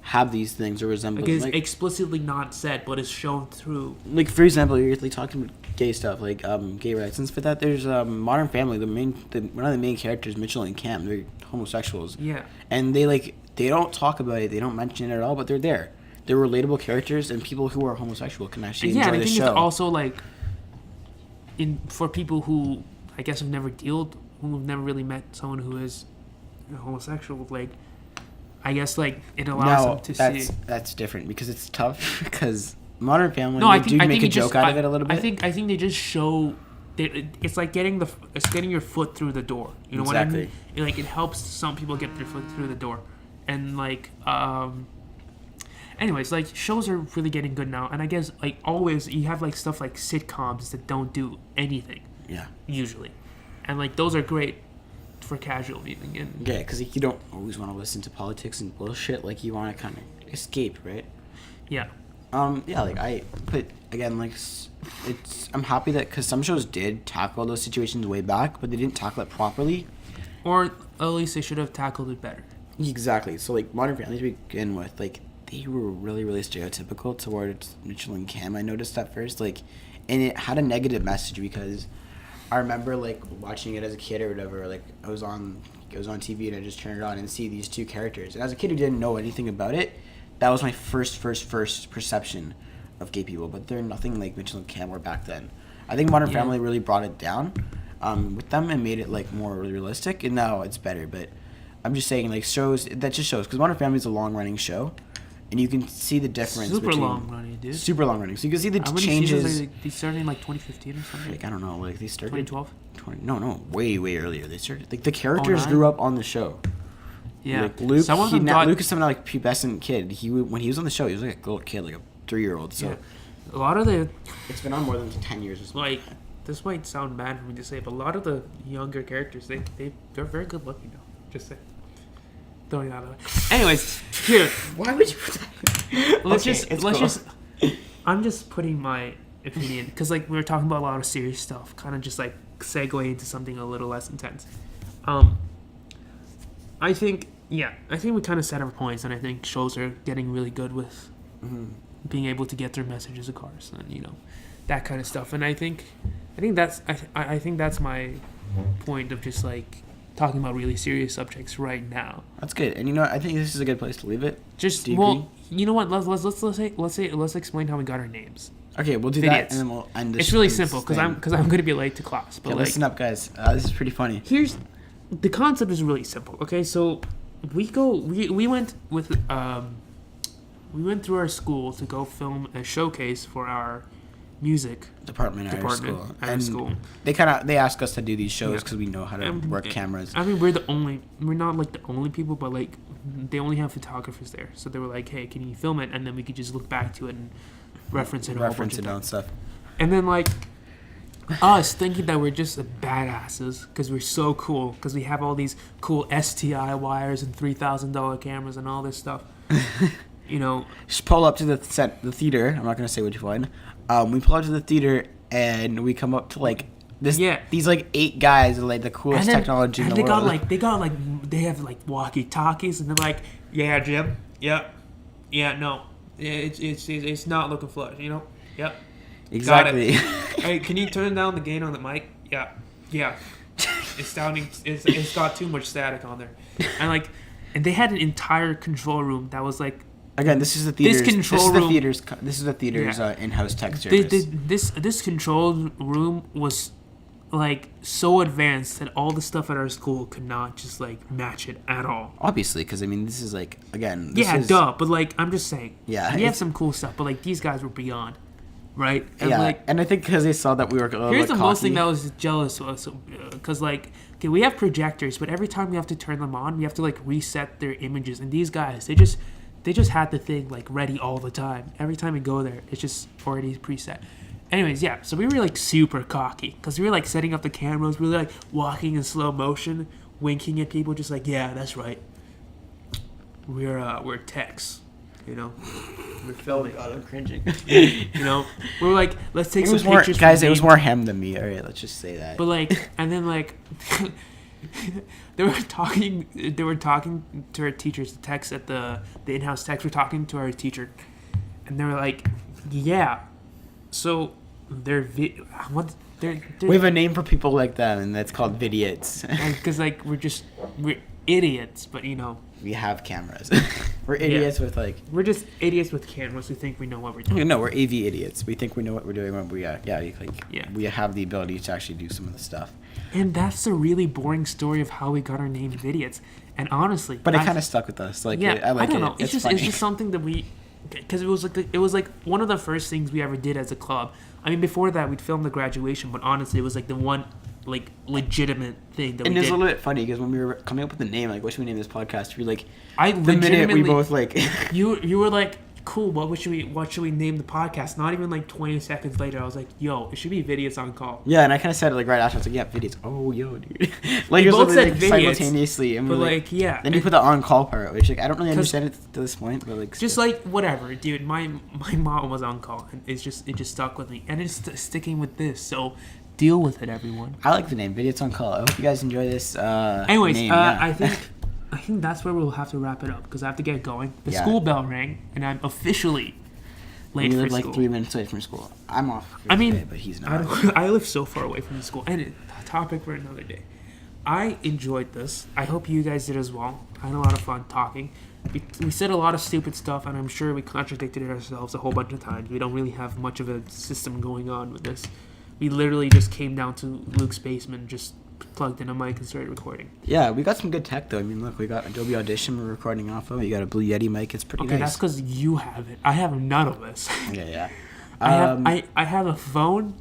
have these things or resemble it's explicitly not said, but it's shown through. Like, for example, you're like talking about gay stuff, like gay rights and stuff like that. There's Modern Family. One of the main characters, Mitchell and Cam, they're homosexuals. Yeah. And they don't talk about it. They don't mention it at all, but they're there. They're relatable characters, and people who are homosexual can actually enjoy the show. Yeah, I think it's also like for people who I guess have never really met someone who is homosexual, like. I guess, like, it allows them to see... that's different, because it's tough, because Modern Family, I think make a joke out of it a little bit. I think they just show... It's like getting your foot through the door. You know what I mean? Like, it helps some people get their foot through the door. And, like, anyways, like, shows are really getting good now. And I guess, like, always, you have, like, stuff like sitcoms that don't do anything. Yeah. Usually. And, like, those are great for casual viewing. And yeah, because like, you don't always want to listen to politics and bullshit. Like, you want to kind of escape, right? Yeah. But again, like, I'm happy that, because some shows did tackle those situations way back, but they didn't tackle it properly. Or at least they should have tackled it better. Exactly. So, like, Modern Family to begin with, like, they were really, really stereotypical towards Mitchell and Cam, I noticed at first. Like, and it had a negative message because I remember, like, watching it as a kid or whatever. Like, it was on TV and I just turned it on and see these two characters. And as a kid who didn't know anything about it, that was my first perception of gay people. But they're nothing like Mitchell and Cam were back then. I think Modern Family really brought it down with them and made it, like, more realistic. And now it's better. But I'm just saying, like, that just shows. Because Modern Family is a long-running show. And you can see the difference. Super long running, dude. Super long running. So you can see the changes. How many seasons they started in, like, 2015 or something? Like, I don't know. Like, they started... 2012? No. Way, way earlier. They started... Like, the characters grew up on the show. Yeah. Like, Luke is someone like pubescent kid. When he was on the show, he was like a little kid, like a 3-year-old. So a lot of the... It's been on more than 10 years or something. Like, this might sound bad for me to say, but a lot of the younger characters, they're very good looking now. Just say. Throwing that away. Anyways, here. Why would you put that? Let's just. I'm just putting my opinion because, like, we were talking about a lot of serious stuff. Kind of just like segue into something a little less intense. I think we kind of set our points, and I think shows are getting really good with being able to get their messages across, and that kind of stuff. And I think that's my point of just like talking about really serious subjects right now. That's good, and I think this is a good place to leave it. Just Do you well, agree? you know what? Let's explain how we got our names. Okay, we'll do that, and then we'll end this. It's really simple because I'm going to be late to class. But listen up, guys. This is pretty funny. Here's the concept is really simple. Okay, so we went through our school to go film a showcase for our music department at our school. They ask us to do these shows because we know how to work cameras. I mean, we're not like the only people, but like they only have photographers there. So they were like, hey, can you film it? And then we could just look back to it and reference it and stuff. And then like us thinking that we're just badasses because we're so cool because we have all these cool STI wires and $3,000 cameras and all this stuff. Just pull up to the theater. I'm not gonna say which one. We pull up to the theater and we come up to like this. Yeah. These like 8 guys with like the coolest technology in the world. They have like walkie talkies and they're like, yeah, Jim, yeah, no, it's not looking flush, yep. Exactly. Hey, can you turn down the gain on the mic? Yeah. It's sounding. It's got too much static on there, and they had an entire control room that was like. Again, this is the theater's. This is the theater's in-house tech service. This control room was like so advanced that all the stuff at our school could not just like match it at all. Obviously, because I mean, this is like again. But like I'm just saying. Yeah. We have some cool stuff, but like these guys were beyond. Right? And and I think because they saw that we were here's the most thing that was jealous of us, because okay, we have projectors, but every time we have to turn them on, we have to like reset their images. And these guys, they just had the thing like ready all the time. Every time we go there, it's just already preset. Anyways, so we were like super cocky because we were like setting up the cameras. We were like walking in slow motion, winking at people, just like, yeah, that's right. We're techs. We're filming. God, I'm cringing. We're like, let's take some pictures. Guys, it was more him than me. All right, let's just say that. But like, and then like, they were talking to our teachers. The techs at the in-house techs were talking to our teacher, and they were like, yeah. So we have a name for people like them, and that's called Vidiots. Because like we're idiots, but we have cameras. We're idiots with like. We're just idiots with cameras. We think we know what we're doing. No, we're AV idiots. We think we know what we're doing when we we have the ability to actually do some of the stuff. And that's a really boring story of how we got our name Vidiots. And honestly, but it kind of stuck with us. Like, I like it. I don't know. It's just something that we, because it was like one of the first things we ever did as a club. I mean, before that we'd filmed the graduation, but honestly, it was like the one like legitimate thing that we did. And it's a little bit funny because when we were coming up with the name, like, what should we name this podcast? We were like, the minute we both like, you were like, cool. What should we name the podcast? Not even like 20 seconds later, I was like, yo, it should be Vidiots on Call. Yeah, and I kind of said it like right after. I was like, yeah, Vidiots. Oh, yo, dude. Like, you're both said like, simultaneously, and but like, yeah. Then you put the on call part, which like I don't really understand it to this point, but like just like whatever, dude. My mom was on call, and it just stuck with me, and it's sticking with this. So. Deal with it, everyone. I like the name Vidiots on Call. I hope you guys enjoy this. Anyways, name, I think that's where we'll have to wrap it up because I have to get going. The school bell rang, and I'm officially late for school. We live like 3 minutes away from school. I'm off. Today, but he's not. I live so far away from the school, and a topic for another day. I enjoyed this. I hope you guys did as well. I had a lot of fun talking. We said a lot of stupid stuff, and I'm sure we contradicted ourselves a whole bunch of times. We don't really have much of a system going on with this. We literally just came down to Luke's basement, just plugged in a mic and started recording. Yeah, we got some good tech though. I mean, look, we got Adobe Audition we're recording off of. You got a Blue Yeti mic. It's pretty nice. Okay, that's because you have it. I have none of this. Yeah. I have a phone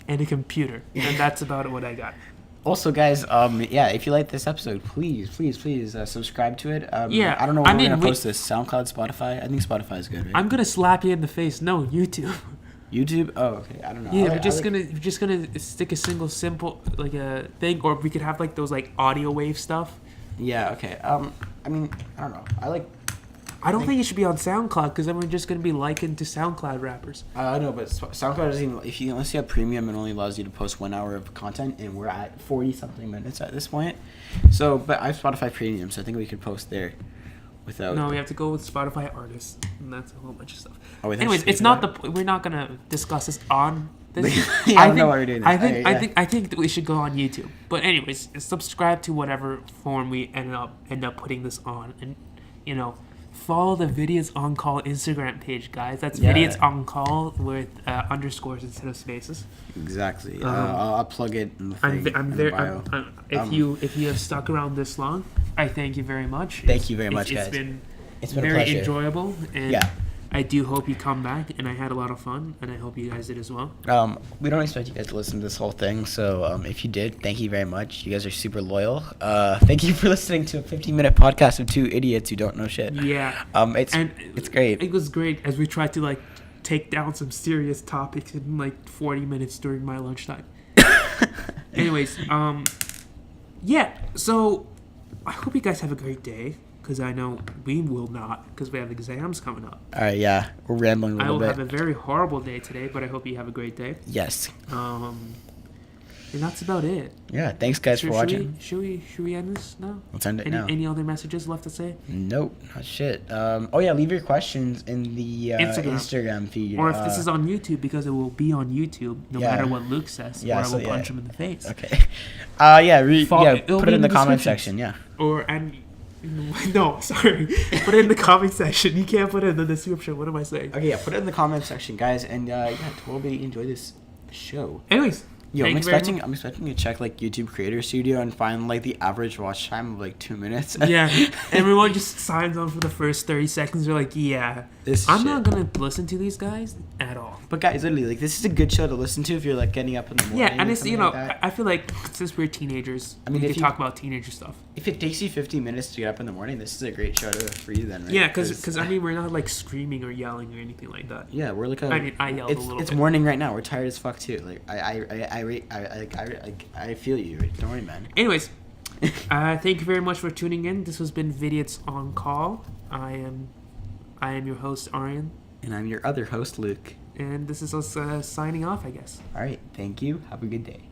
and a computer, and that's about what I got. Also, guys, if you like this episode, please subscribe to it. I don't know where we're gonna post this. SoundCloud, Spotify. I think Spotify is good, right? I'm gonna slap you in the face. No, YouTube. YouTube? Oh, okay. I don't know. Yeah, we're just gonna stick a simple like a thing, or we could have like those like audio wave stuff. Yeah. Okay. I mean, I don't know. I like I don't think it should be on SoundCloud because then we're just gonna be likened to SoundCloud rappers. I know, but SoundCloud doesn't even, unless you have premium, it only allows you to post 1 hour of content, and we're at 40 something minutes at this point. So, but I have Spotify Premium, so I think we could post there without. No, we have to go with Spotify artists, and that's a whole bunch of stuff. Oh, wait, anyways, it's not we're not gonna discuss this on this. Yeah, I don't know why we're doing this. I think that we should go on YouTube. But anyways, subscribe to whatever form we end up putting this on, and follow the Vidiots on Call Instagram page, guys. That's Vidiots on Call with underscores instead of spaces. Exactly. I'll plug it in the thing. I'm very. If you have stuck around this long, I thank you very much. Thank you very much, guys. It's been very enjoyable, and yeah. I do hope you come back, and I had a lot of fun, and I hope you guys did as well. We don't expect you guys to listen to this whole thing, so if you did, thank you very much. You guys are super loyal. Thank you for listening to a 15-minute podcast of two idiots who don't know shit. Yeah. It's great. It was great as we tried to take down some serious topics in 40 minutes during my lunchtime. Anyways, yeah. So I hope you guys have a great day. Because I know we will not, because we have exams coming up. All right, yeah. We're rambling a little bit. I will have a very horrible day today, but I hope you have a great day. Yes. And that's about it. Yeah, thanks, guys, for watching. Should we end this now? Let's end it now. Any other messages left to say? Nope, not shit. Leave your questions in the Instagram feed. Or if this is on YouTube, because it will be on YouTube, no matter what Luke says, or I will punch him in the face. Okay. Put it in the comment section, yeah. No, sorry. Put it in the comment section. You can't put it in the description. What am I saying? Okay, put it in the comment section, guys, and totally enjoy this show. Anyways, I'm expecting to check YouTube Creator Studio and find the average watch time of 2 minutes. Yeah, everyone just signs on for the first 30 seconds. They're like, yeah, I'm not gonna listen to these guys at all. But guys, literally, this is a good show to listen to if you're getting up in the morning. Yeah, and it's I feel like since we're teenagers, we can talk about teenager stuff. If it takes you 15 minutes to get up in the morning, this is a great show for you then, right? Yeah, because we're not screaming or yelling or anything like that. Yeah, we're I yelled a little bit. It's morning right now. We're tired as fuck too. I feel you. Don't worry, man. Anyways, thank you very much for tuning in. This has been Vidiots on Call. I am your host, Aryan. And I'm your other host, Luke. And this is us signing off, I guess. All right. Thank you. Have a good day.